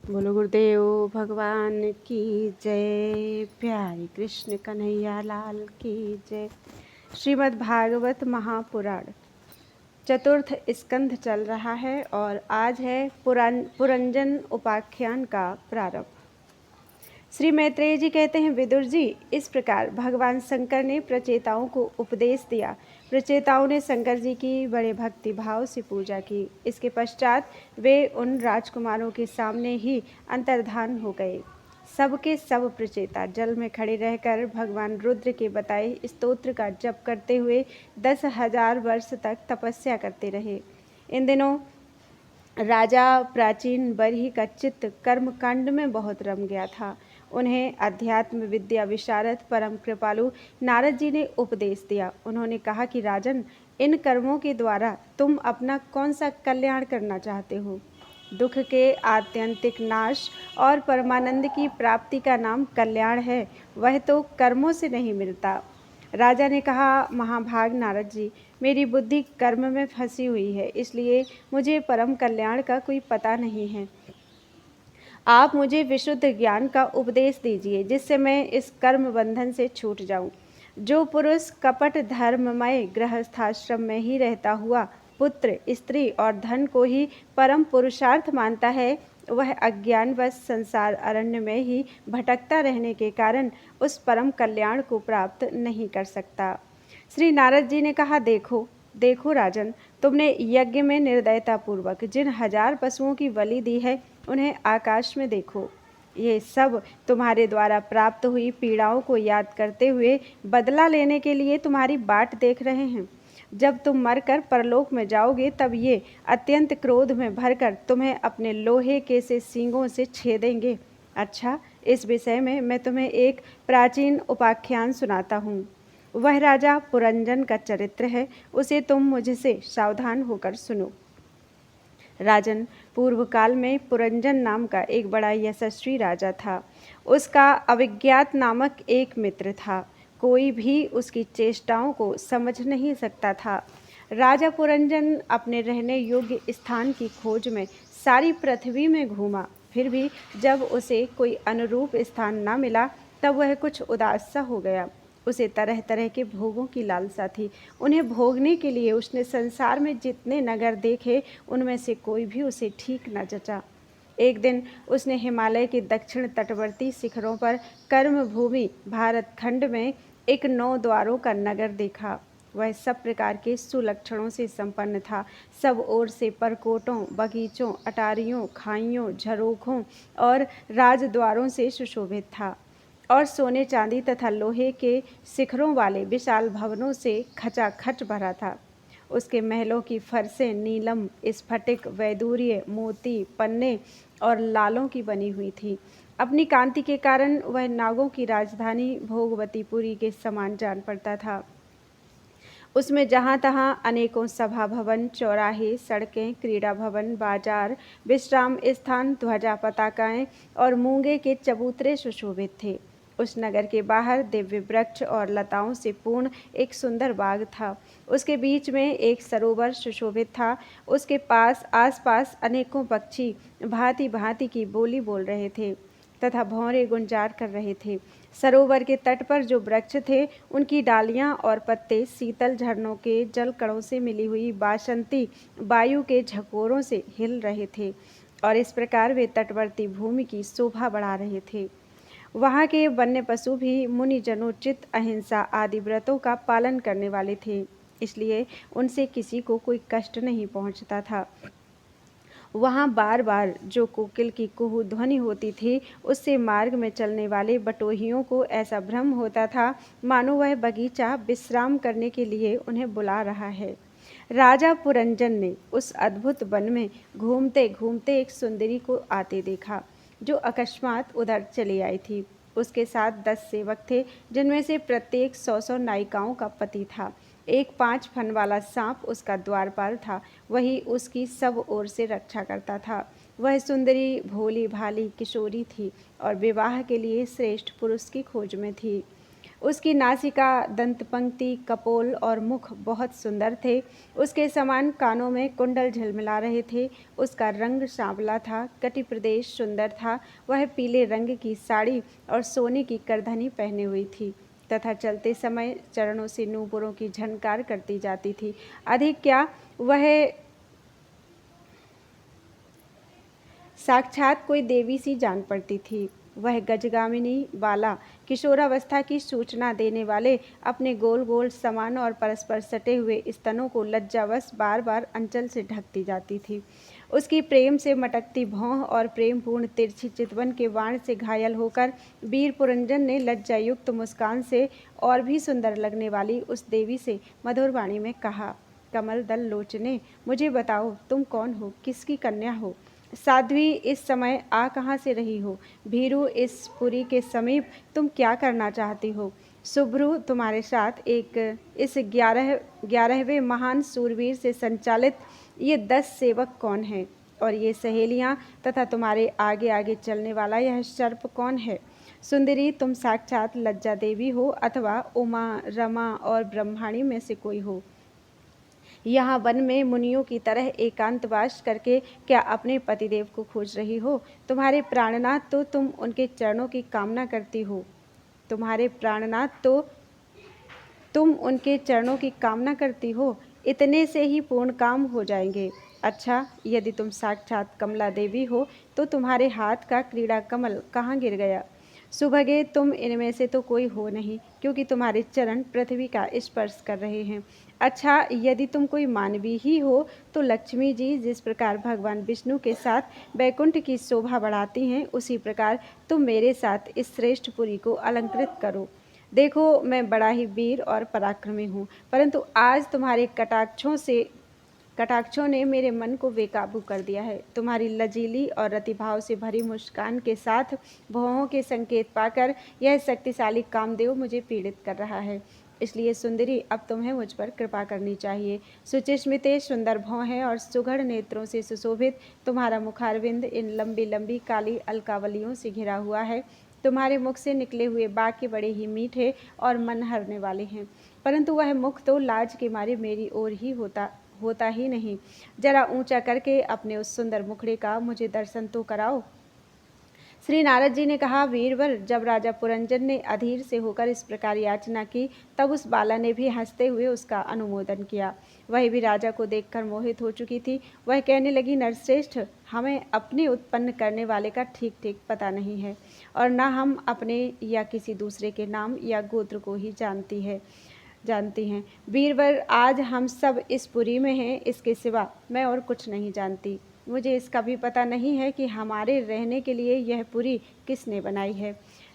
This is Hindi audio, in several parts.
बोलो गुरुदेव भगवान की जय। प्यारी कृष्ण कन्हैया लाल की जय। श्रीमद् भागवत महापुराण चतुर्थ स्कंध चल रहा है और आज है पुरंजन उपाख्यान का प्रारंभ। श्री मैत्रेय जी कहते हैं, विदुर जी, इस प्रकार भगवान शंकर ने प्रचेताओं को उपदेश दिया। प्रचेताओं ने शंकर जी की बड़े भक्ति भाव से पूजा की। इसके पश्चात वे उन राजकुमारों के सामने ही अंतर्धान हो गए। सबके सब प्रचेता जल में खड़े रहकर भगवान रुद्र के बताए स्तोत्र का जप करते हुए 10,000 वर्ष तक तपस्या करते रहे। इन दिनों राजा प्राचीन बरही का चित्त कर्मकांड में बहुत रम गया था। उन्हें अध्यात्म विद्या विशारद परम कृपालु नारद जी ने उपदेश दिया। उन्होंने कहा कि राजन, इन कर्मों के द्वारा तुम अपना कौन सा कल्याण करना चाहते हो? दुख के आत्यंतिक नाश और परमानंद की प्राप्ति का नाम कल्याण है, वह तो कर्मों से नहीं मिलता। राजा ने कहा, महाभाग नारद जी, मेरी बुद्धि कर्म में फंसी हुई है, इसलिए मुझे परम कल्याण का कोई पता नहीं है। आप मुझे विशुद्ध ज्ञान का उपदेश दीजिए, जिससे मैं इस कर्म बंधन से छूट जाऊं। जो पुरुष कपट धर्ममय गृहस्थाश्रम में ही रहता हुआ पुत्र, स्त्री और धन को ही परम पुरुषार्थ मानता है, वह अज्ञानवश संसार अरण्य में ही भटकता रहने के कारण उस परम कल्याण को प्राप्त नहीं कर सकता। श्री नारद जी ने कहा, देखो देखो राजन, तुमने यज्ञ में निर्दयता पूर्वक जिन 1000 पशुओं की बलि दी है, उन्हें आकाश में देखो। ये सब तुम्हारे द्वारा प्राप्त हुई पीड़ाओं को याद करते हुए बदला लेने के लिए तुम्हारी बाट देख रहे हैं। जब तुम मरकर परलोक में जाओगे, तब ये अत्यंत क्रोध में भरकर तुम्हें अपने लोहे के से सींगों से छेदेंगे। अच्छा, इस विषय में मैं तुम्हें एक प्राचीन उपाख्यान सुनाता हूँ। वह राजा पुरंजन का चरित्र है, उसे तुम मुझसे सावधान होकर सुनो। राजन, पूर्व काल में पुरंजन नाम का एक बड़ा यशस्वी राजा था। उसका अविज्ञात नामक एक मित्र था। कोई भी उसकी चेष्टाओं को समझ नहीं सकता था। राजा पुरंजन अपने रहने योग्य स्थान की खोज में सारी पृथ्वी में घूमा, फिर भी जब उसे कोई अनुरूप स्थान न मिला, तब वह कुछ उदास सा हो गया। उसे तरह तरह के भोगों की लालसा थी। उन्हें भोगने के लिए उसने संसार में जितने नगर देखे, उनमें से कोई भी उसे ठीक न जचा। एक दिन उसने हिमालय के दक्षिण तटवर्ती शिखरों पर कर्मभूमि भारत खंड में एक 9 द्वारों का नगर देखा। वह सब प्रकार के सुलक्षणों से संपन्न था। सब ओर से परकोटों, बगीचों, अटारियों, खाइयों, झरोखों और राजद्वारों से सुशोभित था और सोने चांदी तथा लोहे के शिखरों वाले विशाल भवनों से खचाखच भरा था। उसके महलों की फरसें नीलम, स्फटिक, वैदूर्य, मोती, पन्ने और लालों की बनी हुई थी। अपनी कांति के कारण वह नागों की राजधानी भोगवतीपुरी के समान जान पड़ता था। उसमें जहाँ तहाँ अनेकों सभा भवन, चौराहे, सड़कें, क्रीड़ा भवन, बाजार, विश्राम स्थान, ध्वजा पताकाएं और मूंगे के चबूतरे सुशोभित थे। उस नगर के बाहर दिव्य वृक्ष और लताओं से पूर्ण एक सुंदर बाग था। उसके बीच में एक सरोवर सुशोभित था। उसके पास आसपास अनेकों पक्षी भांति भांति की बोली बोल रहे थे तथा भौरे गुंजार कर रहे थे। सरोवर के तट पर जो वृक्ष थे, उनकी डालियां और पत्ते शीतल झरनों के जल कणों से मिली हुई बासंती वायु के झकोरों से हिल रहे थे और इस प्रकार वे तटवर्ती भूमि की शोभा बढ़ा रहे थे। वहाँ के वन्य पशु भी मुनिजनोचित अहिंसा आदि व्रतों का पालन करने वाले थे, इसलिए उनसे किसी को कोई कष्ट नहीं पहुँचता था। वहाँ बार बार जो कोकिल की कुहू ध्वनि होती थी, उससे मार्ग में चलने वाले बटोहियों को ऐसा भ्रम होता था मानो वह बगीचा विश्राम करने के लिए उन्हें बुला रहा है। राजा पुरंजन ने उस अद्भुत वन में घूमते घूमते एक सुंदरी को आते देखा, जो अकस्मात उधर चली आई थी। उसके साथ 10 सेवक थे, जिनमें से प्रत्येक 100-100 नायिकाओं का पति था। एक 5 फन वाला सांप उसका द्वारपाल था, वही उसकी सब ओर से रक्षा करता था। वह सुंदरी भोली भाली किशोरी थी और विवाह के लिए श्रेष्ठ पुरुष की खोज में थी। उसकी नासिका, दंतपंक्ति, कपोल और मुख बहुत सुंदर थे। उसके समान कानों में कुंडल झिलमिला रहे थे। उसका रंग सांवला था, कटी प्रदेश सुंदर था। वह पीले रंग की साड़ी और सोने की करधनी पहने हुई थी तथा चलते समय चरणों से नूपुरों की झनकार करती जाती थी। अधिक क्या, वह साक्षात कोई देवी सी जान पड़ती थी। वह गजगामिनी बाला, किशोरावस्था की सूचना देने वाले अपने गोल गोल समान और परस्पर सटे हुए स्तनों को लज्जावश बार बार अंचल से ढकती जाती थी। उसकी प्रेम से मटकती भौं और प्रेमपूर्ण तिरछी चितवन के बाण से घायल होकर वीर पुरंजन ने लज्जायुक्त मुस्कान से और भी सुंदर लगने वाली उस देवी से मधुर वाणी में कहा, कमल दल लोचने, मुझे बताओ तुम कौन हो, किसकी कन्या हो? साध्वी, इस समय आ कहाँ से रही हो? भीरू, इस पुरी के समीप तुम क्या करना चाहती हो? शुभ्रू, तुम्हारे साथ इस 11वें महान सूरवीर से संचालित ये 10 सेवक कौन हैं? और ये सहेलियाँ तथा तुम्हारे आगे आगे चलने वाला यह सर्प कौन है? सुंदरी, तुम साक्षात लज्जा देवी हो अथवा उमा, रमा और ब्रह्माणी में से कोई हो। यहाँ वन में मुनियों की तरह एकांतवास करके क्या अपने पतिदेव को खोज रही हो? तुम्हारे प्राणनाथ तो तुम उनके चरणों की कामना करती हो। तुम्हारे प्राणनाथ तो तुम उनके चरणों की कामना करती हो। इतने से ही पूर्ण काम हो जाएंगे। अच्छा, यदि तुम साक्षात कमला देवी हो तो तुम्हारे हाथ का क्रीड़ा कमल कहाँ गिर गया? सुभगे, तुम इनमें से तो कोई हो नहीं, क्योंकि तुम्हारे चरण पृथ्वी का स्पर्श कर रहे हैं। अच्छा, यदि तुम कोई मानवी ही हो तो लक्ष्मी जी जिस प्रकार भगवान विष्णु के साथ वैकुंठ की शोभा बढ़ाती हैं, उसी प्रकार तुम मेरे साथ इस श्रेष्ठ पुरी को अलंकृत करो। देखो, मैं बड़ा ही वीर और पराक्रमी हूँ, परंतु आज तुम्हारे कटाक्षों ने मेरे मन को बेकाबू कर दिया है। तुम्हारी लजीली और रतिभाव से भरी मुस्कान के साथ भौहों के संकेत पाकर यह शक्तिशाली कामदेव मुझे पीड़ित कर रहा है। इसलिए सुंदरी, अब तुम्हें मुझ पर कृपा करनी चाहिए। सुचिस्मिते सुंदर भौं हैं और सुघड़ नेत्रों से सुशोभित तुम्हारा मुखारविंद इन लंबी लंबी काली अलकावलियों से घिरा हुआ है। तुम्हारे मुख से निकले हुए वाक्य बड़े ही मीठे और मन हरने वाले हैं, परंतु वह मुख तो लाज के मारे मेरी ओर ही होता ही नहीं। जरा ऊंचा करके अपने उस सुंदर मुखड़े का मुझे दर्शन तो कराओ। श्री नारद जी ने कहा, वीरवर, जब राजा पुरंजन ने अधीर से होकर इस प्रकार याचना की, तब उस बाला ने भी हंसते हुए उसका अनुमोदन किया। वह भी राजा को देखकर मोहित हो चुकी थी। वह कहने लगी, नरश्रेष्ठ, हमें अपने उत्पन्न करने वाले का ठीक ठीक पता नहीं है और न हम अपने या किसी दूसरे के नाम या गोत्र को ही जानती हैं। वीरवर, आज हम सब इस पुरी में हैं, इसके सिवा मैं और कुछ नहीं जानती। मुझे इसका भी पता नहीं है कि हमारे रहने के लिए यह पुरी किसने बनाई है।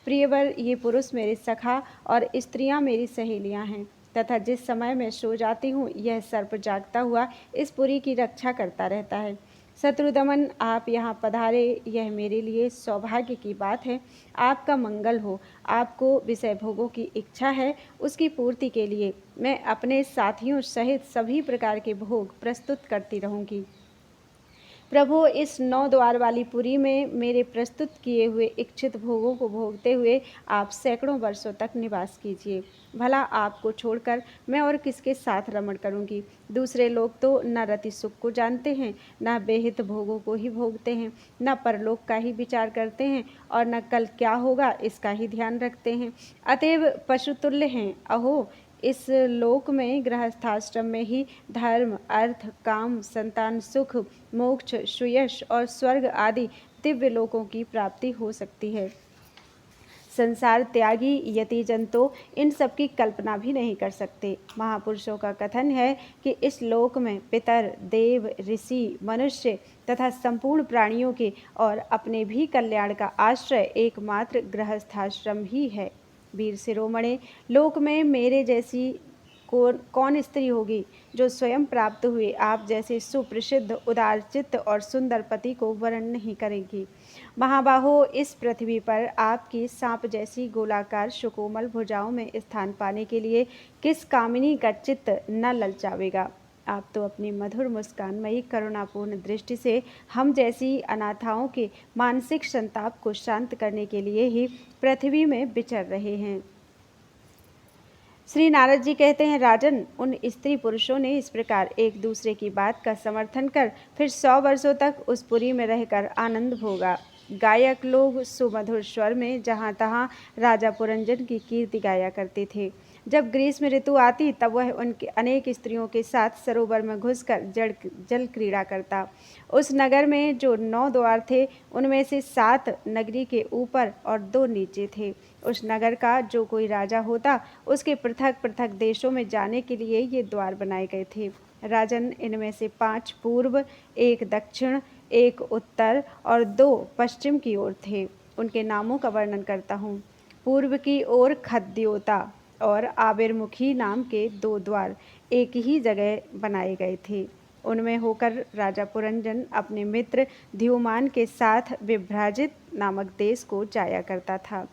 प्रियवर, ये पुरुष मेरे सखा और स्त्रियां मेरी सहेलियां हैं तथा जिस समय मैं सो जाती हूँ, यह सर्प जागता हुआ इस पुरी की रक्षा करता रहता है। शत्रुदमन, आप यहाँ पधारे, यह मेरे लिए सौभाग्य की बात है। आपका मंगल हो। आपको विषय भोगों की इच्छा है, उसकी पूर्ति के लिए मैं अपने साथियों सहित सभी प्रकार के भोग प्रस्तुत करती रहूँगी। प्रभु, इस 9 द्वार वाली पुरी में मेरे प्रस्तुत किए हुए इच्छित भोगों को भोगते हुए आप सैकड़ों वर्षों तक निवास कीजिए। भला आपको छोड़कर मैं और किसके साथ रमण करूंगी? दूसरे लोग तो न रति सुख को जानते हैं, न बेहित भोगों को ही भोगते हैं, न परलोक का ही विचार करते हैं और न कल क्या होगा इसका ही ध्यान रखते हैं। अतएव पशुतुल्य हैं। अहो, इस लोक में गृहस्थाश्रम में ही धर्म, अर्थ, काम, संतान सुख, मोक्ष, सुयश और स्वर्ग आदि दिव्य लोकों की प्राप्ति हो सकती है। संसार त्यागी यतिजन तो इन सब की कल्पना भी नहीं कर सकते। महापुरुषों का कथन है कि इस लोक में पितर, देव, ऋषि, मनुष्य तथा संपूर्ण प्राणियों के और अपने भी कल्याण का आश्रय एकमात्र गृहस्थाश्रम ही है। वीर शिरोमणे, लोक में मेरे जैसी कौन स्त्री होगी जो स्वयं प्राप्त हुए आप जैसे सुप्रसिद्ध, उदारचित्त और सुंदर पति को वरण नहीं करेगी। महाबाहो, इस पृथ्वी पर आपकी सांप जैसी गोलाकार सुकोमल भुजाओं में स्थान पाने के लिए किस कामिनी का चित्त न ललचावेगा? आप तो अपनी मधुर मुस्कानमयी करुणापूर्ण दृष्टि से हम जैसी अनाथाओं के मानसिक संताप को शांत करने के लिए ही पृथ्वी में विचर रहे हैं। श्री नारद जी कहते हैं, राजन, उन स्त्री पुरुषों ने इस प्रकार एक दूसरे की बात का समर्थन कर फिर 100 वर्षों तक उस पुरी में रहकर आनंद भोगा। गायक लोग सुमधुर स्वर में जहाँ तहाँ राजा पुरंजन की कीर्ति गाया करते थे। जब ग्रीष्म ऋतु आती तब वह उनके अनेक स्त्रियों के साथ सरोवर में घुसकर जल क्रीड़ा करता। उस नगर में जो 9 द्वार थे, उनमें से 7 नगरी के ऊपर और 2 नीचे थे। उस नगर का जो कोई राजा होता, उसके पृथक पृथक देशों में जाने के लिए ये द्वार बनाए गए थे। राजन, इनमें से 5 पूर्व, 1 दक्षिण, 1 उत्तर और 2 पश्चिम की ओर थे। उनके नामों का वर्णन करता हूँ। पूर्व की ओर खद्योता और आबिर्मुखी नाम के 2 द्वार एक ही जगह बनाए गए थे। उनमें होकर राजा पुरंजन अपने मित्र ध्युमान के साथ विभ्राजित नामक देश को जाया करता था।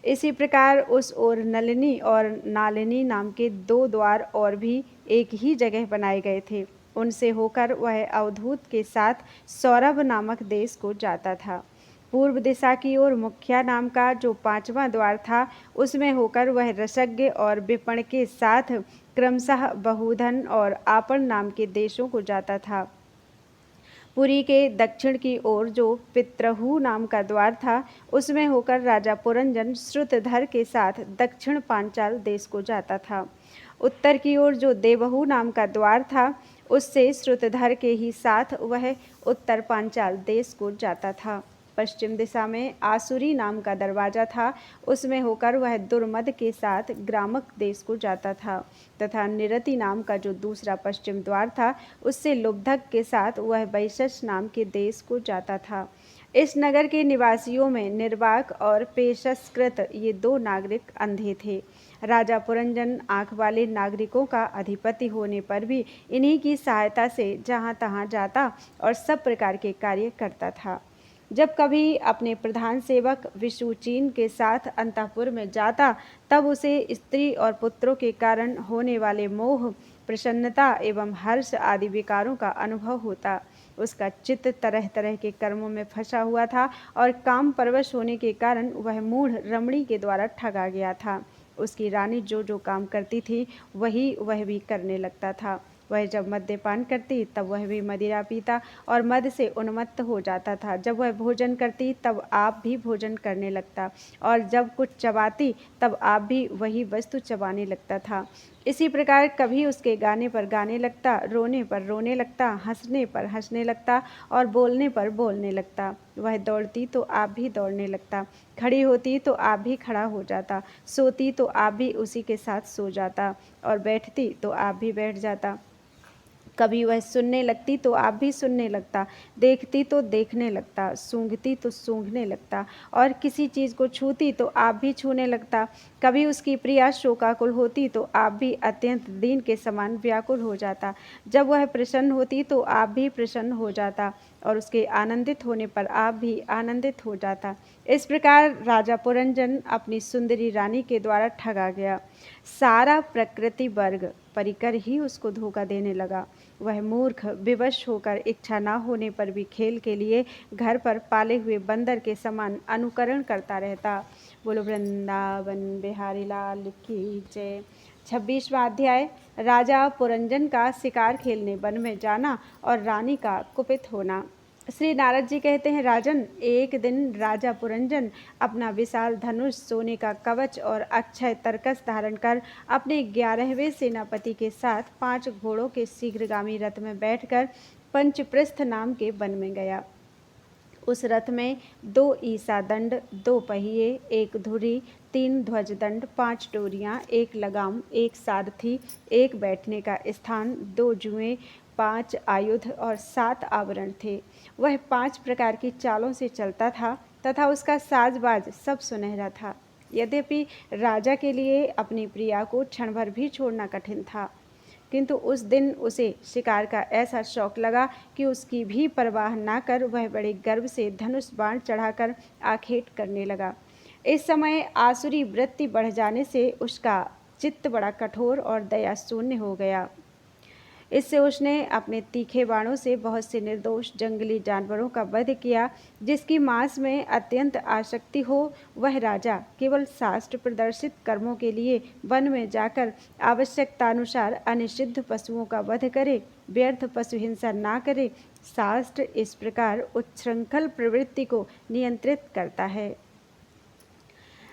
इसी प्रकार उस ओर नलिनी और नालिनी नाम के 2 द्वार और भी एक ही जगह बनाए गए थे। उनसे होकर वह अवधूत के साथ सौरभ नामक देश को जाता था। पूर्व दिशा की ओर मुखिया नाम का जो 5वां द्वार था, उसमें होकर वह रसज्ञ और विपण के साथ क्रमशः बहुधन और आपण नाम के देशों को जाता था। पुरी के दक्षिण की ओर जो पित्रहु नाम का द्वार था, उसमें होकर राजा पुरंजन श्रुतधर के साथ दक्षिण पांचाल देश को जाता था। उत्तर की ओर जो देवहु नाम का द्वार था, उससे श्रुतधर के ही साथ वह उत्तर पांचाल देश को जाता था। पश्चिम दिशा में आसुरी नाम का दरवाजा था, उसमें होकर वह दुर्मद के साथ ग्रामक देश को जाता था, तथा निरति नाम का जो दूसरा पश्चिम द्वार था, उससे लुब्धक के साथ वह वैशस नाम के देश को जाता था। इस नगर के निवासियों में निर्वाक और पेशस्कृत ये 2 नागरिक अंधे थे। राजा पुरंजन आँख वाले नागरिकों का अधिपति होने पर भी इन्हीं की सहायता से जहाँ तहाँ जाता और सब प्रकार के कार्य करता था। जब कभी अपने प्रधान सेवक विशुचीन के साथ अंतःपुर में जाता, तब उसे स्त्री और पुत्रों के कारण होने वाले मोह, प्रसन्नता एवं हर्ष आदि विकारों का अनुभव होता। उसका चित्त तरह तरह के कर्मों में फंसा हुआ था और काम परवश होने के कारण वह मूढ़ रमणी के द्वारा ठगा गया था। उसकी रानी जो जो काम करती थी, वह भी करने लगता था। वह जब मद्यपान करती तब वह भी मदिरा पीता और मद से उन्मत्त हो जाता था। जब वह भोजन करती तब आप भी भोजन करने लगता, और जब कुछ चबाती तब आप भी वही वस्तु चबाने लगता था। इसी प्रकार कभी उसके गाने पर गाने लगता, रोने पर रोने लगता, हंसने पर हंसने लगता और बोलने पर बोलने लगता। वह दौड़ती तो आप भी दौड़ने लगता, खड़ी होती तो आप भी खड़ा हो जाता, सोती तो आप भी उसी के साथ सो जाता और बैठती तो आप भी बैठ जाता। कभी वह सुनने लगती तो आप भी सुनने लगता, देखती तो देखने लगता, सूंघती तो सूंघने लगता और किसी चीज़ को छूती तो आप भी छूने लगता। कभी उसकी प्रिया शोकाकुल होती तो आप भी अत्यंत दीन के समान व्याकुल हो जाता। जब वह प्रसन्न होती तो आप भी प्रसन्न हो जाता और उसके आनंदित होने पर आप भी आनंदित हो जाता। इस प्रकार राजा पुरंजन अपनी सुंदरी रानी के द्वारा ठगा गया। सारा प्रकृति वर्ग परिकर ही उसको धोखा देने लगा। वह मूर्ख विवश होकर इच्छा न होने पर भी खेल के लिए घर पर पाले हुए बंदर के समान अनुकरण करता रहता। बोलो वृंदावन बिहारी लाल की जय। 26वां अध्याय, राजा पुरंजन का शिकार खेलने वन में जाना और रानी का कुपित होना। श्री नारद जी कहते हैं, राजन, एक दिन राजा पुरंजन अपना विशाल धनुष, सोने का कवच और अक्षय तरकस धारण कर अपने 11वें सेनापति के साथ 5 घोड़ों के शीघ्रगामी रथ में बैठकर पंचप्रस्थ नाम के वन में गया। उस रथ में 2 ईसा दंड, 2 पहिए, 1 धुरी, 3 ध्वजदंड, 5 डोरियां, 1 लगाम, 1 सारथी, 1 बैठने का स्थान, 2 जुएं, 5 आयुध और 7 आवरण थे। वह 5 प्रकार की चालों से चलता था तथा उसका साजबाज सब सुनहरा था। यद्यपि राजा के लिए अपनी प्रिया को क्षण भर भी छोड़ना कठिन था, किंतु उस दिन उसे शिकार का ऐसा शौक लगा कि उसकी भी परवाह ना कर वह बड़े गर्व से धनुष बाण चढ़ाकर आखेट करने लगा। इस समय आसुरी वृत्ति बढ़ जाने से उसका चित्त बड़ा कठोर और दया शून्य हो गया। इससे उसने अपने तीखे बाणों से बहुत से निर्दोष जंगली जानवरों का वध किया। जिसकी मांस में अत्यंत आसक्ति हो वह राजा केवल शास्त्र प्रदर्शित कर्मों के लिए वन में जाकर आवश्यकतानुसार अनिषिद्ध पशुओं का वध करे, व्यर्थ पशु हिंसा ना करे। शास्त्र इस प्रकार उच्छृंखल प्रवृत्ति को नियंत्रित करता है।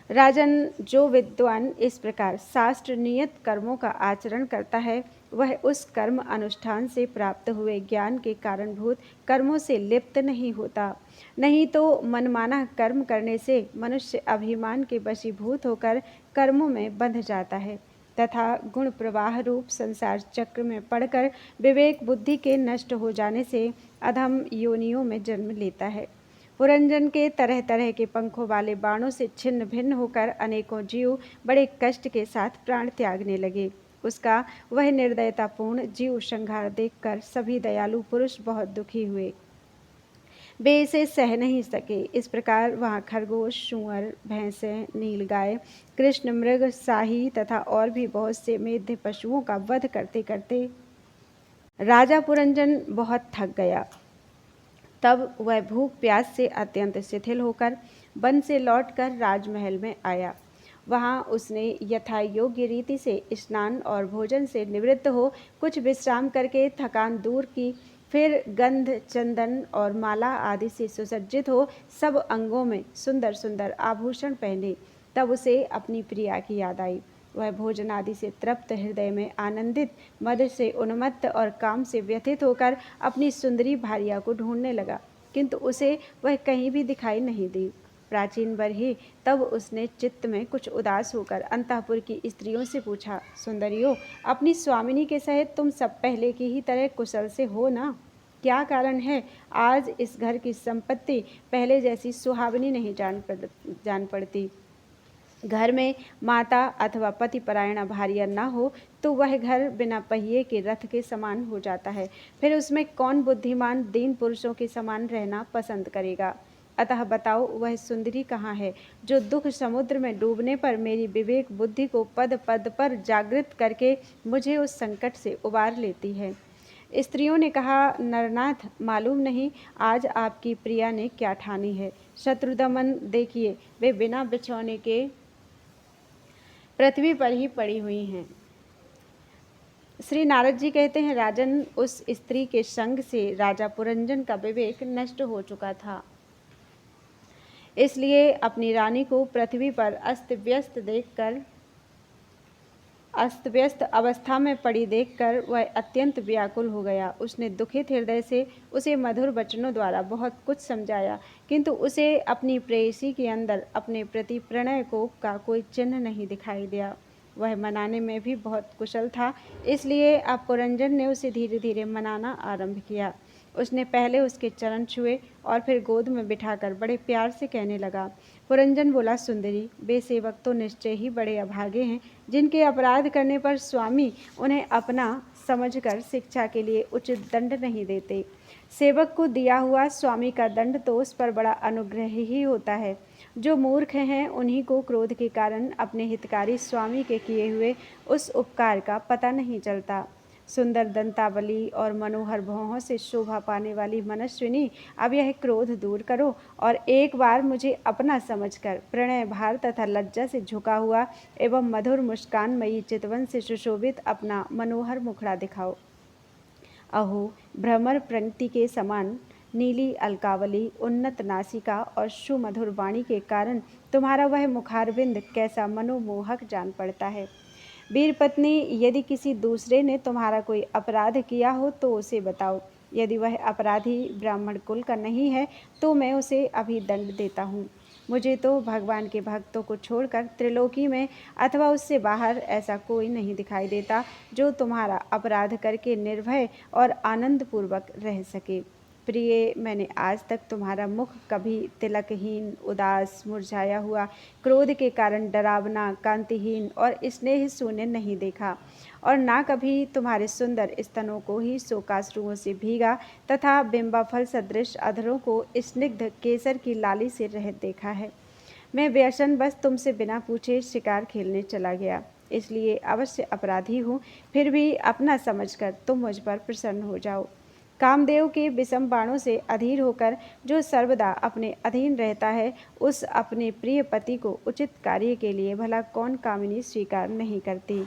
राजन, जो विद्वान इस प्रकार शास्त्र नियत कर्मों का आचरण करता है वह उस कर्म अनुष्ठान से प्राप्त हुए ज्ञान के कारणभूत कर्मों से लिप्त नहीं होता। नहीं तो मनमाना कर्म करने से मनुष्य अभिमान के वशीभूत होकर कर्मों में बंध जाता है तथा गुण प्रवाह रूप संसार चक्र में पड़कर विवेक बुद्धि के नष्ट हो जाने से अधम योनियों में जन्म लेता है। पुरंजन के तरह तरह के पंखों वाले बाणों से छिन्न भिन्न होकर अनेकों जीव बड़े कष्ट के साथ प्राण त्यागने लगे। उसका वह निर्दयतापूर्ण जीव संहार देखकर सभी दयालु पुरुष बहुत दुखी हुए, वे इसे सह नहीं सके। इस प्रकार वहाँ खरगोश, सूअर, भैंसें, नीलगाय, कृष्ण मृग, शाही तथा और भी बहुत से मेध्य पशुओं का वध करते करते राजा पुरंजन बहुत थक गया। तब वह भूख प्यास से अत्यंत शिथिल होकर वन से लौटकर राजमहल में आया। वहाँ उसने यथा योग्य रीति से स्नान और भोजन से निवृत्त हो कुछ विश्राम करके थकान दूर की। फिर गंध, चंदन और माला आदि से सुसज्जित हो सब अंगों में सुंदर सुंदर आभूषण पहने। तब उसे अपनी प्रिया की याद आई। वह भोजन आदि से तृप्त हृदय में आनंदित, मद से उन्मत्त और काम से व्यथित होकर अपनी सुंदरी भार्या को ढूंढने लगा, किंतु उसे वह कहीं भी दिखाई नहीं दी। प्राचीन बरही तब उसने चित्त में कुछ उदास होकर अंतःपुर की स्त्रियों से पूछा, सुंदरियों, अपनी स्वामिनी के सहित तुम सब पहले की ही तरह कुशल से हो ना? क्या कारण है आज इस घर की संपत्ति पहले जैसी सुहावनी नहीं जान पड़ती? घर में माता अथवा पति परायणा भार्या न हो तो वह घर बिना पहिए के रथ के समान हो जाता है। फिर उसमें कौन बुद्धिमान दीन पुरुषों के समान रहना पसंद करेगा? अतः बताओ, वह सुंदरी कहाँ है जो दुख समुद्र में डूबने पर मेरी विवेक बुद्धि को पद पद पर जागृत करके मुझे उस संकट से उबार लेती है? स्त्रियों ने कहा, नरनाथ, मालूम नहीं आज आपकी प्रिया ने क्या ठानी है। शत्रुदमन देखिए, वे बिना बिछौने के पृथ्वी पर ही पड़ी हुई हैं। श्री नारद जी कहते हैं, राजन, उस स्त्री के संग से राजा पुरंजन का विवेक नष्ट हो चुका था। इसलिए अपनी रानी को पृथ्वी पर अस्त व्यस्त अवस्था में पड़ी देखकर वह अत्यंत व्याकुल हो गया। उसने दुखित हृदय से उसे मधुर वचनों द्वारा बहुत कुछ समझाया, किंतु उसे अपनी प्रेयसी के अंदर अपने प्रति प्रणय का कोई चिन्ह नहीं दिखाई दिया। वह मनाने में भी बहुत कुशल था, इसलिए अब पुरंजन ने उसे धीरे धीरे मनाना आरंभ किया। उसने पहले उसके चरण छुए और फिर गोद में बिठाकर बड़े प्यार से कहने लगा। पुरंजन बोला, सुंदरी, वे सेवक तो निश्चय ही बड़े अभागे हैं जिनके अपराध करने पर स्वामी उन्हें अपना समझकर शिक्षा के लिए उचित दंड नहीं देते। सेवक को दिया हुआ स्वामी का दंड तो उस पर बड़ा अनुग्रह ही होता है। जो मूर्ख हैं उन्हीं को क्रोध के कारण अपने हितकारी स्वामी के किए हुए उस उपकार का पता नहीं चलता। सुंदर दंतावली और मनोहर भौहों से शोभा पाने वाली मनस्विनी, अब यह क्रोध दूर करो और एक बार मुझे अपना समझकर प्रणय भार तथा लज्जा से झुका हुआ एवं मधुर मुस्कानमयी चितवन से सुशोभित अपना मनोहर मुखड़ा दिखाओ। अहो, भ्रमर पंक्ति के समान नीली अलकावली, उन्नत नासिका और सुमधुर वाणी के कारण तुम्हारा वह मुखारविंद कैसा मनोमोहक जान पड़ता है। वीर पत्नी, यदि किसी दूसरे ने तुम्हारा कोई अपराध किया हो तो उसे बताओ। यदि वह अपराधी ब्राह्मण कुल का नहीं है तो मैं उसे अभी दंड देता हूँ। मुझे तो भगवान के भक्तों को छोड़कर त्रिलोकी में अथवा उससे बाहर ऐसा कोई नहीं दिखाई देता जो तुम्हारा अपराध करके निर्भय और आनंदपूर्वक रह सके। प्रिय, मैंने आज तक तुम्हारा मुख कभी तिलकहीन, उदास, मुरझाया हुआ, क्रोध के कारण डरावना, कांतिहीन और स्नेह शून्य नहीं देखा, और ना कभी तुम्हारे सुंदर स्तनों को ही शोकाश्रुओं से भीगा तथा बिंबाफल सदृश अधरों को स्निग्ध केसर की लाली से रहित देखा है। मैं व्यसन बस तुमसे बिना पूछे शिकार खेलने चला गया। इसलिए अवश्य अपराधी हूँ, फिर भी अपना समझकर तुम मुझ पर प्रसन्न हो जाओ। कामदेव के विषम बाणों से अधीर होकर जो सर्वदा अपने अधीन रहता है, उस अपने प्रिय पति को उचित कार्य के लिए भला कौन कामिनी स्वीकार नहीं करती।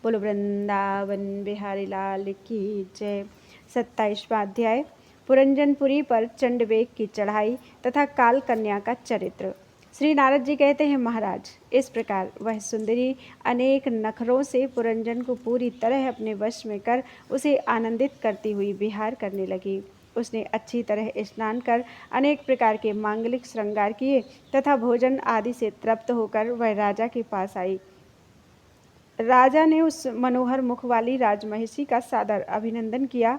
बोलो वृंदावन बिहारी लाल की जय। 27वां अध्याय पुरंजनपुरी पर चंडवेग की चढ़ाई तथा काल कन्या का चरित्र। श्री नारद जी कहते हैं, महाराज, इस प्रकार वह सुंदरी अनेक नखरों से पुरंजन को पूरी तरह अपने वश में कर उसे आनंदित करती हुई विहार करने लगी। उसने अच्छी तरह स्नान कर अनेक प्रकार के मांगलिक श्रृंगार किए तथा भोजन आदि से तृप्त होकर वह राजा के पास आई। राजा ने उस मनोहर मुख वाली राजमहिषी का सादर अभिनंदन किया।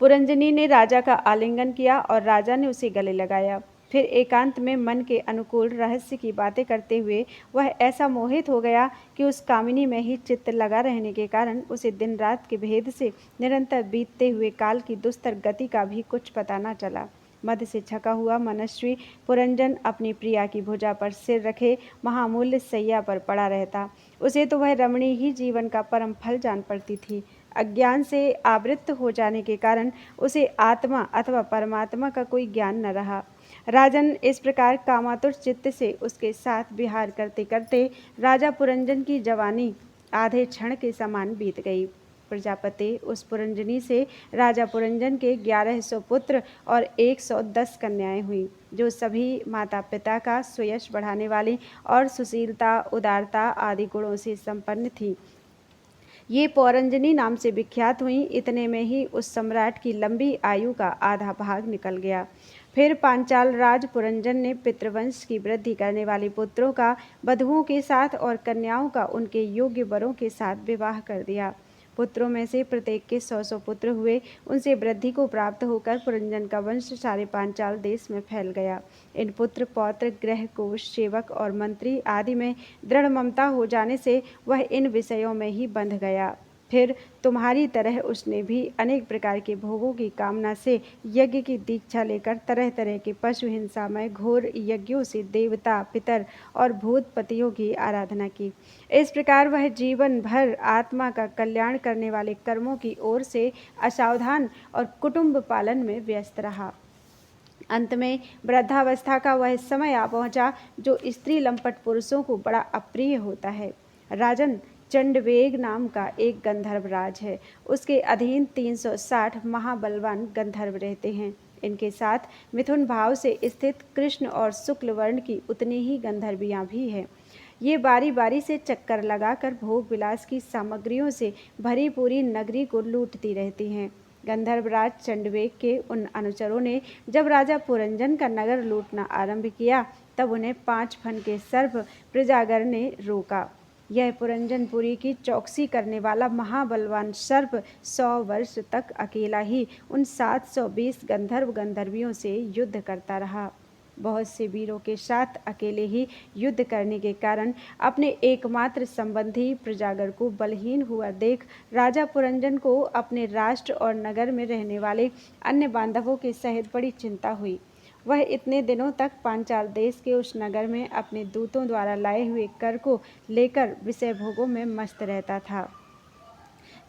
पुरंजनी ने राजा का आलिंगन किया और राजा ने उसे गले लगाया। फिर एकांत में मन के अनुकूल रहस्य की बातें करते हुए वह ऐसा मोहित हो गया कि उस कामिनी में ही चित्त लगा रहने के कारण उसे दिन रात के भेद से निरंतर बीतते हुए काल की दुस्तर गति का भी कुछ पता न चला। मद से छका हुआ मनस्वी पुरंजन अपनी प्रिया की भुजा पर सिर रखे महामूल्य सैया पर पड़ा रहता। उसे तो वह रमणी ही जीवन का परम फल जान पड़ती थी। अज्ञान से आवृत्त हो जाने के कारण उसे आत्मा अथवा परमात्मा का कोई ज्ञान न रहा। राजन इस प्रकार कामातुर चित्त से उसके साथ विहार करते करते राजा पुरंजन की जवानी आधे क्षण के समान बीत गई। प्रजापति उस पुरंजनी से राजा पुरंजन के 1100 पुत्र और 110 कन्याएं हुई, जो सभी माता पिता का सुयश बढ़ाने वाली और सुशीलता, उदारता आदि गुणों से संपन्न थी। ये पौरंजनी नाम से विख्यात हुई। इतने में ही उस सम्राट की लंबी आयु का आधा भाग निकल गया। फिर पांचाल राज पुरंजन ने पितृवंश की वृद्धि करने वाले पुत्रों का वधुओं के साथ और कन्याओं का उनके योग्य वरों के साथ विवाह कर दिया। पुत्रों में से प्रत्येक के 100 पुत्र हुए। उनसे वृद्धि को प्राप्त होकर पुरंजन का वंश सारे पांचाल देश में फैल गया। इन पुत्र पौत्र गृह कोश सेवक और मंत्री आदि में दृढ़ ममता हो जाने से वह इन विषयों में ही बंध गया। फिर तुम्हारी तरह उसने भी अनेक प्रकार के भोगों की कामना से यज्ञ की दीक्षा लेकर तरह तरह के पशु हिंसा में घोर यज्ञों से देवता, पितर और भूतपतियों की आराधना की। इस प्रकार वह जीवन भर आत्मा का कल्याण करने वाले कर्मों की ओर से असावधान और कुटुंब पालन में व्यस्त रहा। अंत में वृद्धावस्था का वह समय आ पहुंचा जो स्त्री लंपट पुरुषों को बड़ा अप्रिय होता है। राजन, चंडवेग नाम का एक गंधर्व राज है। उसके अधीन 360 महाबलवान गंधर्व रहते हैं। इनके साथ मिथुन भाव से स्थित कृष्ण और शुक्ल वर्ण की उतनी ही गंधर्वियाँ भी हैं। ये बारी बारी से चक्कर लगाकर भोग विलास की सामग्रियों से भरी पूरी नगरी को लूटती रहती हैं। गंधर्वराज चंडवेग के उन अनुचरों ने जब राजा पुरंजन का नगर लूटना आरंभ किया, तब उन्हें 5 फन के सर्प प्रजागर ने रोका। यह पुरंजनपुरी की चौकसी करने वाला महाबलवान सर्प 100 वर्ष तक अकेला ही उन 720 गंधर्व गंधर्वियों से युद्ध करता रहा। बहुत से वीरों के साथ अकेले ही युद्ध करने के कारण अपने एकमात्र संबंधी प्रजागर को बलहीन हुआ देख राजा पुरंजन को अपने राष्ट्र और नगर में रहने वाले अन्य बांधवों के सहित बड़ी चिंता हुई। वह इतने दिनों तक पांचाल देश के उस नगर में अपने दूतों द्वारा लाए हुए कर को लेकर विषय भोगों में मस्त रहता था।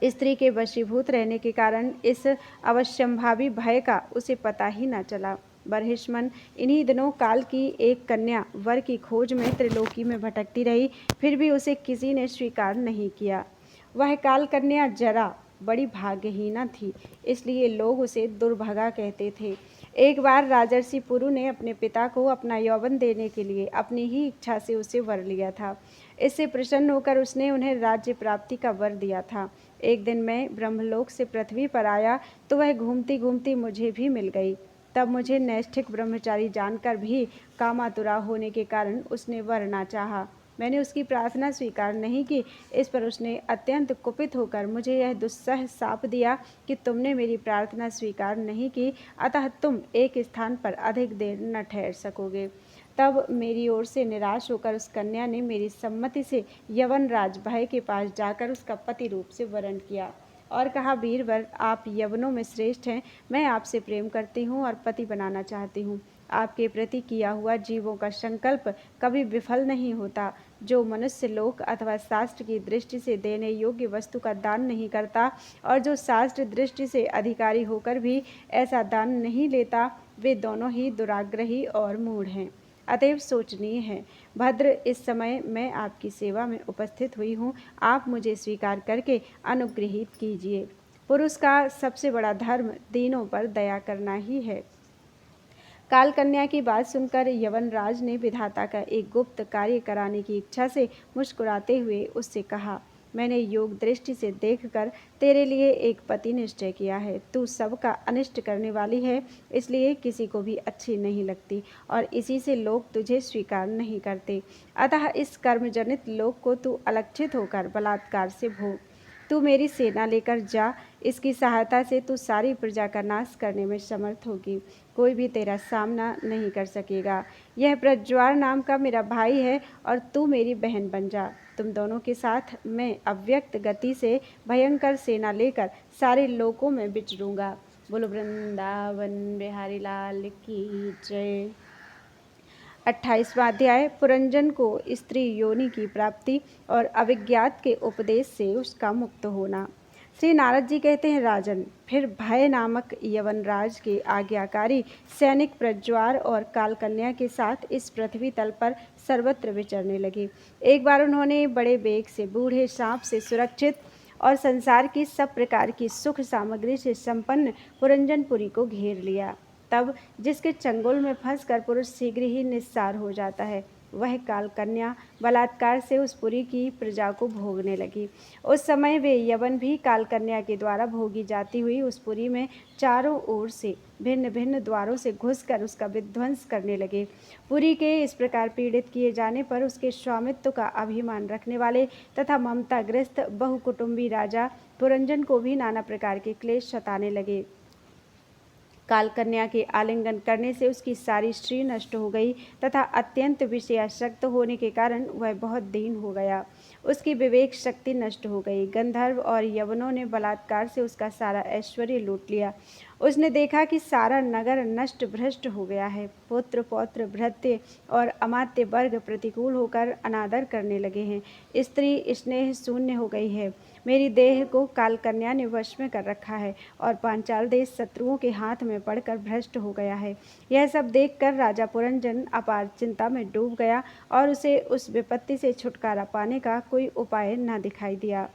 स्त्री के वशीभूत रहने के कारण इस अवश्यंभावी भय का उसे पता ही न चला। बरहिस्मन इन्हीं दिनों काल की एक कन्या वर की खोज में त्रिलोकी में भटकती रही, फिर भी उसे किसी ने स्वीकार नहीं किया। वह काल कन्या जरा बड़ी भाग्यहीना थी, इसलिए लोग उसे दुर्भगा कहते थे। एक बार राजर्षि पुरु ने अपने पिता को अपना यौवन देने के लिए अपनी ही इच्छा से उसे वर लिया था। इससे प्रसन्न होकर उसने उन्हें राज्य प्राप्ति का वर दिया था। एक दिन मैं ब्रह्मलोक से पृथ्वी पर आया तो वह घूमती घूमती मुझे भी मिल गई। तब मुझे नैष्ठिक ब्रह्मचारी जानकर भी कामातुरा होने के कारण उसने वर ना चाहा। मैंने उसकी प्रार्थना स्वीकार नहीं की। इस पर उसने अत्यंत कुपित होकर मुझे यह दुस्सह शाप दिया कि तुमने मेरी प्रार्थना स्वीकार नहीं की, अतः तुम एक स्थान पर अधिक देर न ठहर सकोगे। तब मेरी ओर से निराश होकर उस कन्या ने मेरी सम्मति से यवनराज भय के पास जाकर उसका पति रूप से वरण किया और कहा, वीरवर, आप यवनों में श्रेष्ठ हैं। मैं आपसे प्रेम करती हूँ और पति बनाना चाहती हूँ। आपके प्रति किया हुआ जीवों का संकल्प कभी विफल नहीं होता। जो मनुष्य लोक अथवा शास्त्र की दृष्टि से देने योग्य वस्तु का दान नहीं करता और जो शास्त्र दृष्टि से अधिकारी होकर भी ऐसा दान नहीं लेता, वे दोनों ही दुराग्रही और मूढ़ हैं। अतएव सोचनीय है। भद्र, इस समय मैं आपकी सेवा में उपस्थित हुई हूँ, आप मुझे स्वीकार करके अनुग्रहित कीजिए। पुरुष का सबसे बड़ा धर्म दीनों पर दया करना ही है। काल कन्या की बात सुनकर यवनराज ने विधाता का एक गुप्त कार्य कराने की इच्छा से मुस्कुराते हुए उससे कहा, मैंने योग दृष्टि से देखकर तेरे लिए एक पति निश्चय किया है। तू सबका अनिष्ट करने वाली है, इसलिए किसी को भी अच्छी नहीं लगती और इसी से लोग तुझे स्वीकार नहीं करते। अतः इस कर्मजनित लोक को तू अलक्षित होकर बलात्कार से भोग। तू मेरी सेना लेकर जा, इसकी सहायता से तू सारी प्रजा का नाश करने में समर्थ होगी। कोई भी तेरा सामना नहीं कर सकेगा। यह प्रज्वार नाम का मेरा भाई है और तू मेरी बहन बन जा। तुम दोनों के साथ मैं अव्यक्त गति से भयंकर सेना लेकर सारे लोकों में विचरूंगा। बोलो वृंदावन बिहारी लाल की जय। 28वां अध्याय पुरंजन को स्त्री योनि की प्राप्ति और अविज्ञात के उपदेश से उसका मुक्त होना। श्री नारद जी कहते हैं, राजन, फिर भय नामक यवनराज के आज्ञाकारी सैनिक प्रज्वार और कालकन्या के साथ इस पृथ्वी तल पर सर्वत्र विचरने लगे। एक बार उन्होंने बड़े वेग से बूढ़े सांप से सुरक्षित और संसार की सब प्रकार की सुख सामग्री से संपन्न पुरंजनपुरी को घेर लिया। तब जिसके चंगुल में फंसकर पुरुष शीघ्र ही निस्सार हो जाता है, वह काल कन्या बलात्कार से उस पुरी की प्रजा को भोगने लगी। उस समय वे यवन भी काल कन्या के द्वारा भोगी जाती हुई उस पुरी में चारों ओर से भिन्न भिन्न द्वारों से घुसकर उसका विध्वंस करने लगे। पुरी के इस प्रकार पीड़ित किए जाने पर उसके स्वामित्व का अभिमान रखने वाले तथा ममताग्रस्त बहुकुटुंबी राजा पुरंजन को भी नाना प्रकार के क्लेश सताने लगे। काल कन्या के आलिंगन करने से उसकी सारी श्री नष्ट हो गई तथा अत्यंत विषयासक्त होने के कारण वह बहुत दीन हो गया। उसकी विवेक शक्ति नष्ट हो गई। गंधर्व और यवनों ने बलात्कार से उसका सारा ऐश्वर्य लूट लिया। उसने देखा कि सारा नगर नष्ट भ्रष्ट हो गया है। पुत्र पौत्र भृत्य और अमात्य वर्ग प्रतिकूल होकर अनादर करने लगे हैं। स्त्री स्नेह शून्य हो गई है। मेरी देह को काल कन्या ने वश में कर रखा है और पांचाल देश शत्रुओं के हाथ में पड़कर भ्रष्ट हो गया है। यह सब देखकर राजा पुरंजन अपार चिंता में डूब गया और उसे उस विपत्ति से छुटकारा पाने का कोई उपाय न दिखाई दिया।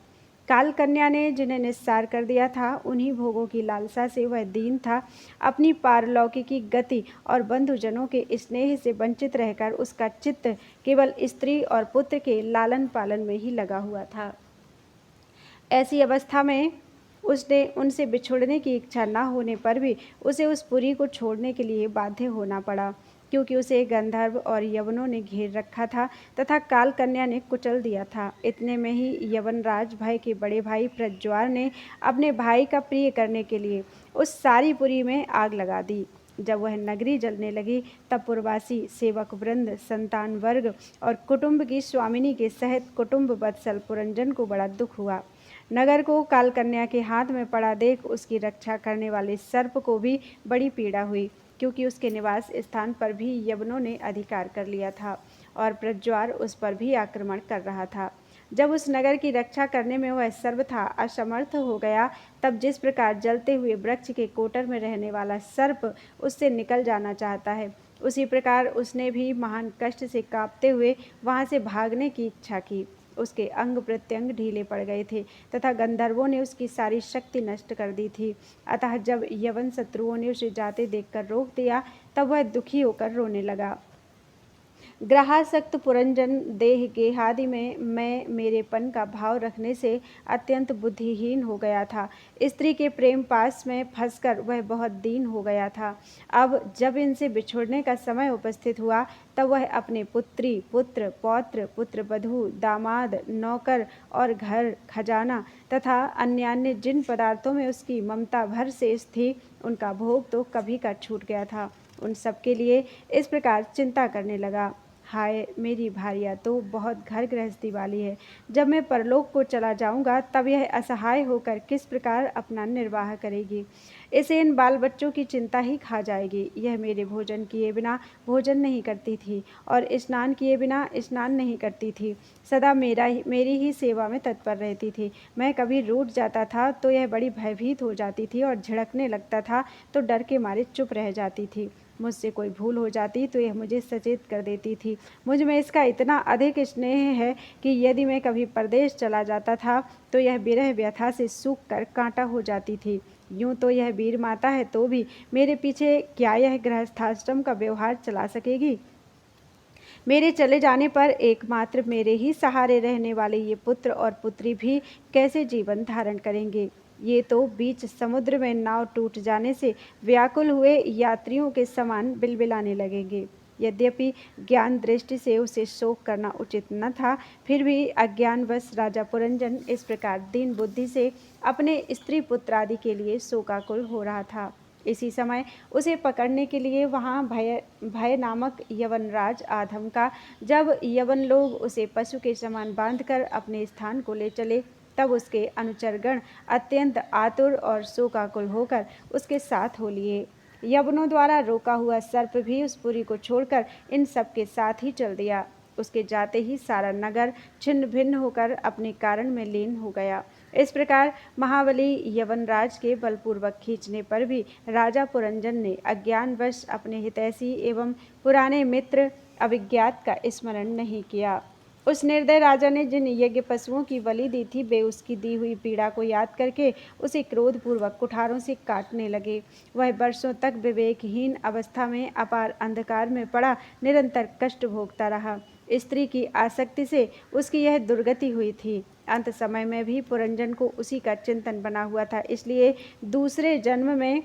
काल कन्या ने जिन्हें निस्सार कर दिया था, उन्हीं भोगों की लालसा से वह दीन था। अपनी पारलौकिकी गति और बंधुजनों के स्नेह से वंचित रहकर उसका चित्त केवल स्त्री और पुत्र के लालन पालन में ही लगा हुआ था। ऐसी अवस्था में उसने उनसे बिछुड़ने की इच्छा न होने पर भी उसे उस पुरी को छोड़ने के लिए बाध्य होना पड़ा, क्योंकि उसे गंधर्व और यवनों ने घेर रखा था तथा काल कन्या ने कुचल दिया था। इतने में ही यवनराज भय के बड़े भाई प्रज्वार ने अपने भाई का प्रिय करने के लिए उस सारी पुरी में आग लगा दी। जब वह नगरी जलने लगी तब पुरवासी सेवक वृंद, संतान वर्ग और कुटुंब की स्वामिनी के सहित कुटुंब वत्सल पुरंजन को बड़ा दुख हुआ। नगर को काल कन्या के हाथ में पड़ा देख उसकी रक्षा करने वाले सर्प को भी बड़ी पीड़ा हुई, क्योंकि उसके निवास स्थान पर भी यवनों ने अधिकार कर लिया था और प्रज्वार उस पर भी आक्रमण कर रहा था। जब उस नगर की रक्षा करने में वह सर्वथा असमर्थ हो गया, तब जिस प्रकार जलते हुए वृक्ष के कोटर में रहने वाला सर्प उससे निकल जाना चाहता है, उसी प्रकार उसने भी महान कष्ट से कांपते हुए वहाँ से भागने की इच्छा की। उसके अंग प्रत्यंग ढीले पड़ गए थे तथा गंधर्वों ने उसकी सारी शक्ति नष्ट कर दी थी। अतः जब यवन शत्रुओं ने उसे जाते देखकर रोक दिया, तब वह दुखी होकर रोने लगा। ग्रहासक्त पुरंजन देह गेहादि में मैं मेरेपन का भाव रखने से अत्यंत बुद्धिहीन हो गया था। स्त्री के प्रेम पास में फंसकर वह बहुत दीन हो गया था। अब जब इनसे बिछुड़ने का समय उपस्थित हुआ, तब वह अपने पुत्री, पुत्र, पौत्र, पुत्रवधू, दामाद, नौकर और घर खजाना तथा अन्यान्य जिन पदार्थों में उसकी ममता भर से थी, उनका भोग तो कभी का छूट गया था। उन सब के लिए इस प्रकार चिंता करने लगा। हाय मेरी भार्या तो बहुत घर गृहस्थी वाली है, जब मैं परलोक को चला जाऊंगा तब यह असहाय होकर किस प्रकार अपना निर्वाह करेगी। इसे इन बाल बच्चों की चिंता ही खा जाएगी। यह मेरे भोजन किए बिना भोजन नहीं करती थी और स्नान किए बिना स्नान नहीं करती थी। सदा मेरी ही सेवा में तत्पर रहती थी। मैं कभी रूठ जाता था तो यह बड़ी भयभीत हो जाती थी और झिड़कने लगता था तो डर के मारे चुप रह जाती थी। मुझसे कोई भूल हो जाती तो यह मुझे सचेत कर देती थी। मुझ में इसका इतना अधिक स्नेह है कि यदि मैं कभी परदेश चला जाता था तो यह विरह व्यथा से सूख कर कांटा हो जाती थी। यूं तो यह वीर माता है तो भी मेरे पीछे क्या यह गृहस्थाश्रम का व्यवहार चला सकेगी। मेरे चले जाने पर एकमात्र मेरे ही सहारे रहने वाले ये पुत्र और पुत्री भी कैसे जीवन धारण करेंगे। ये तो बीच समुद्र में नाव टूट जाने से व्याकुल हुए यात्रियों के समान बिलबिलाने लगेंगे। यद्यपि ज्ञान दृष्टि से उसे शोक करना उचित न था, फिर भी अज्ञानवश राजा पुरंजन इस प्रकार दीन बुद्धि से अपने स्त्री पुत्र आदि के लिए शोकाकुल हो रहा था। इसी समय उसे पकड़ने के लिए वहाँ भय नामक यवनराज आधम का। जब यवन लोग उसे पशु के समान बांधकर अपने स्थान को ले चले, तब उसके अनुचरगण अत्यंत आतुर और शोकाकुल होकर उसके साथ हो लिए। यवनों द्वारा रोका हुआ सर्प भी उस पुरी को छोड़कर इन सब के साथ ही चल दिया। उसके जाते ही सारा नगर छिन्न भिन्न होकर अपने कारण में लीन हो गया। इस प्रकार महाबली यवनराज के बलपूर्वक खींचने पर भी राजा पुरंजन ने अज्ञानवश अपने हितैषी एवं पुराने मित्र अभिज्ञात का स्मरण नहीं किया। उस निर्दय राजा ने जिन यज्ञ पशुओं की बलि दी थी, वे उसकी दी हुई पीड़ा को याद करके उसे क्रोधपूर्वक कुठारों से काटने लगे। वह वर्षों तक विवेकहीन अवस्था में अपार अंधकार में पड़ा निरंतर कष्ट भोगता रहा। स्त्री की आसक्ति से उसकी यह दुर्गति हुई थी। अंत समय में भी पुरंजन को उसी का चिंतन बना हुआ था, इसलिए दूसरे जन्म में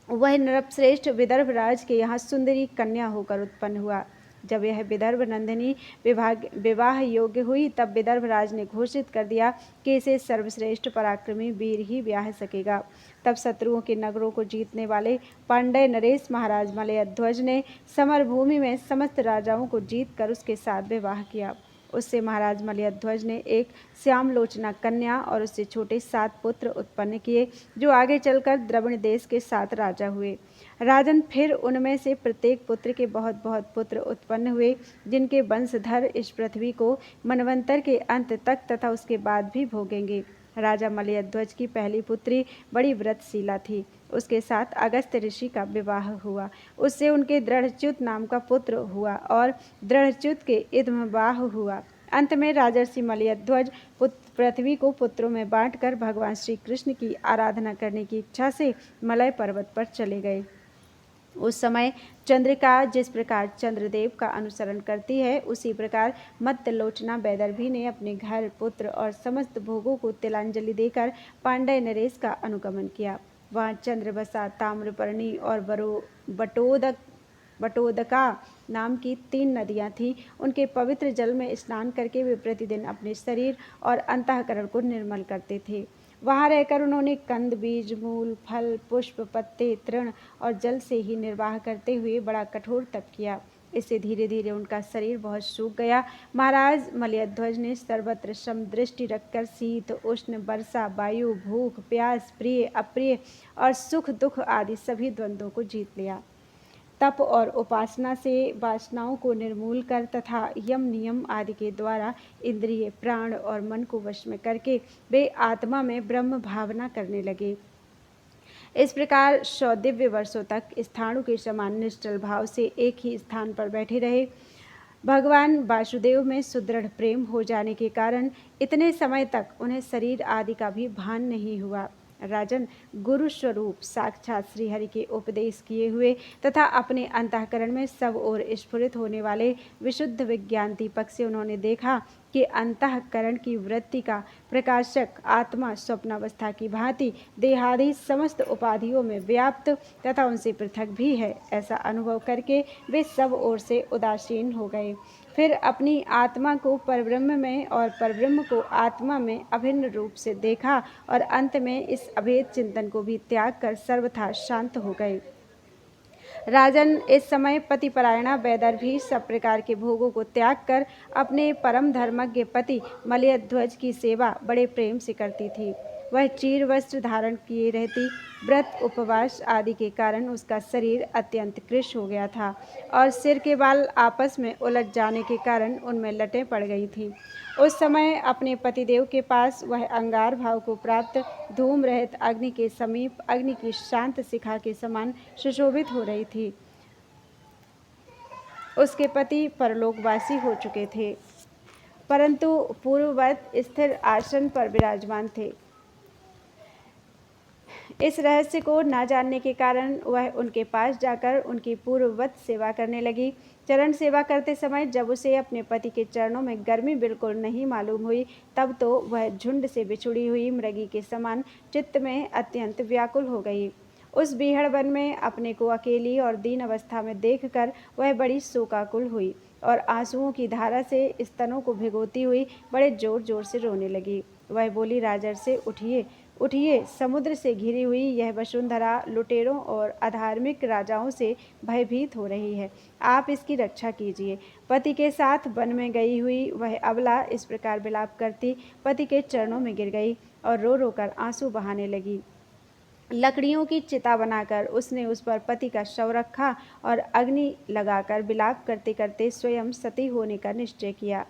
वह नृपश्रेष्ठ विदर्भ राज के यहाँ सुंदरी कन्या होकर उत्पन्न हुआ। जब यह विदर्भ नंदिनी विवाह योग्य हुई, तब विदर्भ राज ने घोषित कर दिया कि इसे सर्वश्रेष्ठ पराक्रमी वीर ही ब्याह सकेगा। तब शत्रुओं के नगरों को जीतने वाले पांडय नरेश महाराज मलयध्वज ने समरभूमि में समस्त राजाओं को जीत कर उसके साथ विवाह किया। उससे महाराज मलयध्वज ने एक श्यामलोचना कन्या और उससे छोटे 7 पुत्र उत्पन्न किए, जो आगे चलकर द्रविड़ देश के 7 राजा हुए। राजन, फिर उनमें से प्रत्येक पुत्र के बहुत बहुत पुत्र उत्पन्न हुए, जिनके वंशधर इस पृथ्वी को मनवंतर के अंत तक तथा उसके बाद भी भोगेंगे। राजा मलयध्वज की पहली पुत्री बड़ी व्रतशीला थी। उसके साथ अगस्त ऋषि का विवाह हुआ। उससे उनके दृढ़च्युत नाम का पुत्र हुआ और दृढ़च्युत के इदमवाह हुआ। अंत में राजर्षि मलयध्वज पृथ्वी को पुत्रों में बांटकर भगवान श्री कृष्ण की आराधना करने की इच्छा से मलय पर्वत पर चले गए। उस समय चंद्रिका जिस प्रकार चंद्रदेव का अनुसरण करती है, उसी प्रकार मत्तलोचना वैदर्भी ने अपने घर, पुत्र और समस्त भोगों को तिलांजलि देकर पांडय नरेश का अनुगमन किया। वहाँ चंद्रवसा, ताम्रपर्णी और बटोदका नाम की 3 नदियाँ थीं। उनके पवित्र जल में स्नान करके वे प्रतिदिन अपने शरीर और अंतःकरण को निर्मल करते थे। वहाँ रहकर उन्होंने कंद, बीज, मूल, फल, पुष्प, पत्ते, तृण और जल से ही निर्वाह करते हुए बड़ा कठोर तप किया। इससे धीरे धीरे उनका शरीर बहुत सूख गया। महाराज मलयध्वज ने सर्वत्र समदृष्टि रखकर शीत, उष्ण, वर्षा, वायु, भूख, प्यास, प्रिय, अप्रिय और सुख दुख आदि सभी द्वंद्वों को जीत लिया। तप और उपासना से वासनाओं को निर्मूल कर तथा यम नियम आदि के द्वारा इंद्रिय, प्राण और मन को वश में करके वे आत्मा में ब्रह्म भावना करने लगे। इस प्रकार 100 दिव्य वर्षों तक स्थाणु के समान निश्चल भाव से एक ही स्थान पर बैठे रहे। भगवान वासुदेव में सुदृढ़ प्रेम हो जाने के कारण इतने समय तक उन्हें शरीर आदि का भी भान नहीं हुआ। राजन, गुरु स्वरूप साक्षात श्रीहरि के उपदेश किए हुए तथा अपने अंतःकरण में सब ओर स्फुरित होने वाले विशुद्ध विज्ञान दीपक से उन्होंने देखा कि अंतःकरण की वृत्ति का प्रकाशक आत्मा स्वप्नावस्था की भांति देहादि समस्त उपाधियों में व्याप्त तथा उनसे पृथक भी है। ऐसा अनुभव करके वे सब ओर से उदासीन हो गए। फिर अपनी आत्मा को परब्रह्म में और परब्रह्म को आत्मा में अभिन्न रूप से देखा और अंत में इस अभेद चिंतन को भी त्याग कर सर्वथा शांत हो गए। राजन, इस समय पतिपरायणा वैदर्भी सब प्रकार के भोगों को त्याग कर अपने परम धर्मज्ञ पति मलयध्वज की सेवा बड़े प्रेम से करती थी। वह चीर वस्त्र धारण किए रहती। व्रत उपवास आदि के कारण उसका शरीर अत्यंत कृश हो गया था और सिर के बाल आपस में उलझ जाने के कारण उनमें लटें पड़ गई थी। उस समय अपने पतिदेव के पास वह अंगार भाव को प्राप्त धूम रहित अग्नि के समीप अग्नि की शांत शिखा के समान सुशोभित हो रही थी। उसके पति परलोकवासी हो चुके थे, परंतु पूर्ववत स्थिर आसन पर विराजमान थे। इस रहस्य को न जानने के कारण वह उनके पास जाकर उनकी पूर्ववत सेवा करने लगी। चरण सेवा करते समय जब उसे अपने पति के चरणों में गर्मी बिल्कुल नहीं मालूम हुई, तब तो वह झुंड से बिछुड़ी हुई मृगी के समान चित्त में अत्यंत व्याकुल हो गई। उस बीहड़ वन में अपने को अकेली और दीन अवस्था में देखकर वह बड़ी शोकाकुल हुई और आंसुओं की धारा से स्तनों को भिगोती हुई बड़े जोर जोर से रोने लगी। वह बोली, राजर से उठिए, उठिए, समुद्र से घिरी हुई यह वसुंधरा लुटेरों और अधार्मिक राजाओं से भयभीत हो रही है। आप इसकी रक्षा कीजिए। पति के साथ वन में गई हुई वह अबला इस प्रकार विलाप करती पति के चरणों में गिर गई और रो रो कर आंसू बहाने लगी। लकड़ियों की चिता बनाकर उसने उस पर पति का शव रखा और अग्नि लगाकर विलाप करते करते स्वयं सती होने का निश्चय किया।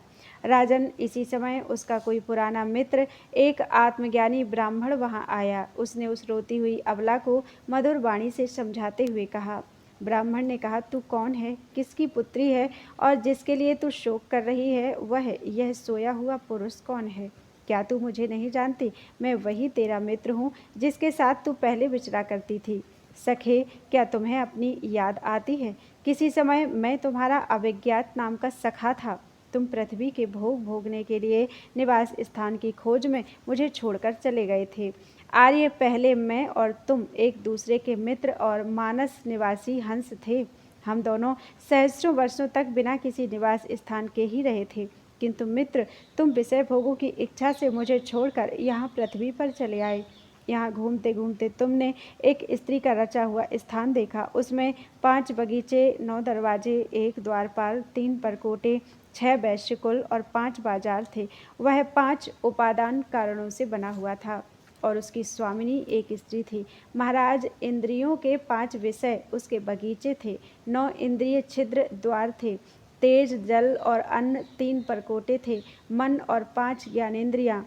राजन, इसी समय उसका कोई पुराना मित्र, एक आत्मज्ञानी ब्राह्मण वहां आया। उसने उस रोती हुई अबला को मधुर वाणी से समझाते हुए कहा। ब्राह्मण ने कहा, तू कौन है, किसकी पुत्री है और जिसके लिए तू शोक कर रही है वह यह सोया हुआ पुरुष कौन है? क्या तू मुझे नहीं जानती? मैं वही तेरा मित्र हूँ जिसके साथ तू पहले विचरा करती थी। सखे, क्या तुम्हें अपनी याद आती है? किसी समय मैं तुम्हारा अभिज्ञात नाम का सखा था। तुम पृथ्वी के भोग भोगने के लिए निवास स्थान की खोज में मुझे छोड़कर चले गए थे। आर्य, पहले मैं और तुम एक दूसरे के मित्र और मानस निवासी हंस थे। हम दोनों सहस्रों वर्षों तक बिना किसी निवास स्थान के ही रहे थे, किंतु मित्र, तुम विषय भोगों की इच्छा से मुझे छोड़कर यहाँ पृथ्वी पर चले आए। यहाँ घूमते घूमते तुमने एक स्त्री का रचा हुआ स्थान देखा। उसमें 5 बगीचे, 9 दरवाजे, 1 द्वारपाल, 3 परकोटे, 6 वैश्यकुल और 5 बाजार थे। वह 5 उपादान कारणों से बना हुआ था और उसकी स्वामिनी एक स्त्री थी। महाराज, इंद्रियों के 5 विषय उसके बगीचे थे, 9 इंद्रिय छिद्र द्वार थे, तेज, जल और अन्न 3 परकोटे थे, मन और 5 ज्ञानेंद्रियां,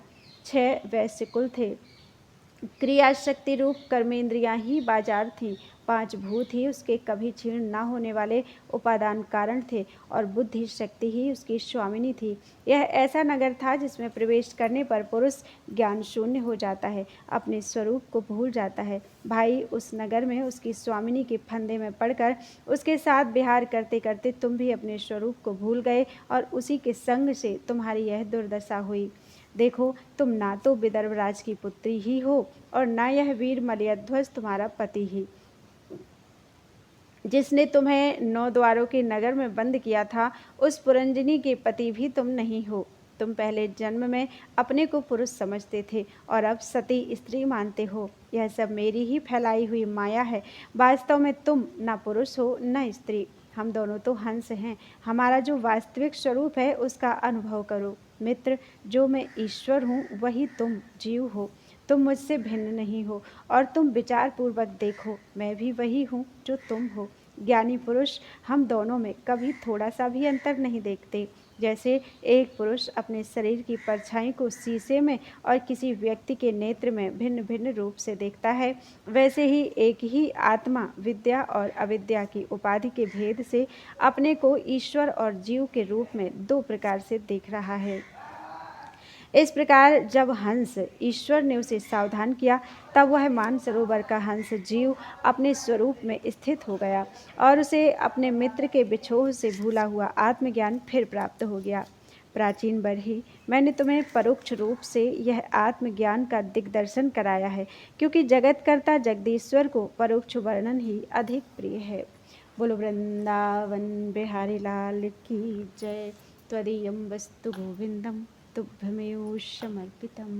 6 वैश्यकुल थे, क्रिया शक्ति रूप कर्मेंद्रियां ही बाजार थीं, 5 भूत ही उसके कभी क्षीण न होने वाले उपादान कारण थे और बुद्धि शक्ति ही उसकी स्वामिनी थी। यह ऐसा नगर था जिसमें प्रवेश करने पर पुरुष ज्ञान शून्य हो जाता है, अपने स्वरूप को भूल जाता है। भाई, उस नगर में उसकी स्वामिनी के फंदे में पड़कर उसके साथ विहार करते करते तुम भी अपने स्वरूप को भूल गए और उसी के संग से तुम्हारी यह दुर्दशा हुई। देखो, तुम ना तो विदर्भराज की पुत्री ही हो और ना यह वीर मलयध्वज तुम्हारा पति ही। जिसने तुम्हें 9 द्वारों के नगर में बंद किया था, उस पुरंजनी के पति भी तुम नहीं हो। तुम पहले जन्म में अपने को पुरुष समझते थे और अब सती स्त्री मानते हो। यह सब मेरी ही फैलाई हुई माया है। वास्तव में तुम न पुरुष हो न स्त्री, हम दोनों तो हंस हैं। हमारा जो वास्तविक स्वरूप है उसका अनुभव करो। मित्र, जो मैं ईश्वर हूँ वही तुम जीव हो। तुम मुझसे भिन्न नहीं हो और तुम विचार पूर्वक देखो, मैं भी वही हूँ जो तुम हो। ज्ञानी पुरुष हम दोनों में कभी थोड़ा सा भी अंतर नहीं देखते। जैसे एक पुरुष अपने शरीर की परछाई को शीशे में और किसी व्यक्ति के नेत्र में भिन्न भिन्न रूप से देखता है, वैसे ही एक ही आत्मा विद्या और अविद्या की उपाधि के भेद से अपने को ईश्वर और जीव के रूप में 2 प्रकार से देख रहा है। इस प्रकार जब हंस ईश्वर ने उसे सावधान किया, तब वह मानसरोवर का हंस जीव अपने स्वरूप में स्थित हो गया और उसे अपने मित्र के बिछोह से भूला हुआ आत्मज्ञान फिर प्राप्त हो गया। प्राचीन बरही, मैंने तुम्हें परोक्ष रूप से यह आत्मज्ञान का दिग्दर्शन कराया है, क्योंकि जगतकर्ता जगदीश्वर को परोक्ष वर्णन ही अधिक प्रिय है। बोलो वृंदावन बिहारी लाल की जय। त्वदीयं वस्तु गोविंदम तुभ्यमेव समर्पितम्।